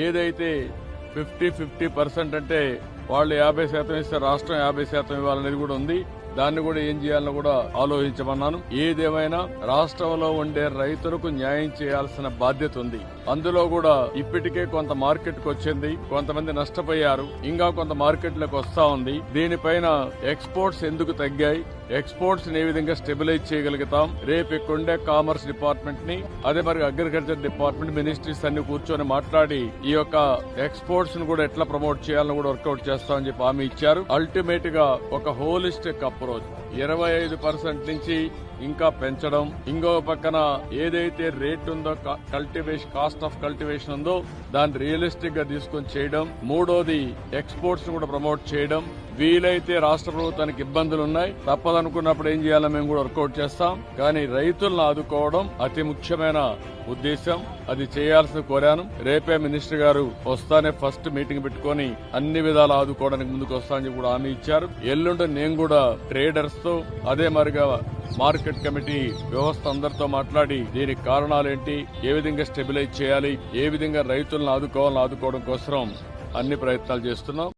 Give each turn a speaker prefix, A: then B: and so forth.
A: ఏదైతే 50% అంటే వాళ్ళు 50% ఇస్తే రాష్ట్రం 50% ఇవ్వాలనేది కూడా ఉంది. దాన్ని కూడా ఏం చేయాలని కూడా ఆలోచించమన్నాను. ఏదేమైనా రాష్ట్రంలో ఉండే రైతులకు న్యాయం చేయాల్సిన బాధ్యత ఉంది. అందులో కూడా ఇప్పటికే కొంత మార్కెట్ కు వచ్చింది, కొంతమంది నష్టపోయారు, ఇంకా కొంత మార్కెట్లకు వస్తా ఉంది. దీనిపైన ఎక్స్పోర్ట్స్ ఎందుకు తగ్గాయి, ఎక్స్పోర్ట్స్ ఏ విధంగా స్టెబిలైజ్ చేయగలుగుతాం, రేపు ఇక్కడుండే కామర్స్ డిపార్ట్మెంట్ ని అదే మరి అగ్రికల్చర్ డిపార్ట్మెంట్ మినిస్ట్రీస్ అన్ని కూర్చొని మాట్లాడి ఈ యొక్క ఎక్స్పోర్ట్స్ ను కూడా ఎట్లా ప్రమోట్ చేయాలని కూడా వర్కౌట్ చేస్తామని చెప్పి హామీ ఇచ్చారు. అల్టిమేట్ గా ఒక హోలిస్టిక్ అప్రోచ్ 25% నుంచి ఇంకా పెంచడం, ఇంకో పక్కన ఏదైతే రేట్ ఉందో కల్టివేషన్ కాస్ట్ ఆఫ్ కల్టివేషన్ ఉందో దాన్ని రియలిస్టిక్ గా తీసుకొని చేయడం, మూడోది ఎక్స్పోర్ట్స్ ను కూడా ప్రమోట్ చేయడం. వీలైతే రాష్ట్ర ప్రభుత్వానికి ఇబ్బందులు ఉన్నాయి, తప్పదనుకున్నప్పుడు ఏం చేయాలో మేము కూడా వర్కౌట్ చేస్తాం. కానీ రైతులను ఆదుకోవడం అతి ముఖ్యమైన ఉద్దేశం, అది చేయాల్సి కోరాను. రేపే మినిస్టర్ గారు వస్తానే ఫస్ట్ మీటింగ్ పెట్టుకుని అన్ని విధాలు ఆదుకోవడానికి ముందుకు వస్తానని కూడా హామీ ఇచ్చారు. ఎల్లుండి నేను కూడా ట్రేడర్స్ తో అదే మరిగా మార్కెట్ కమిటీ వ్యవస్థ అందరితో మాట్లాడి దీనికి కారణాలేంటి, ఏ విధంగా స్టెబిలైజ్ చేయాలి, ఏ విధంగా రైతులను ఆదుకోవాలని ఆదుకోవడం కోసం అన్ని ప్రయత్నాలు చేస్తున్నాం.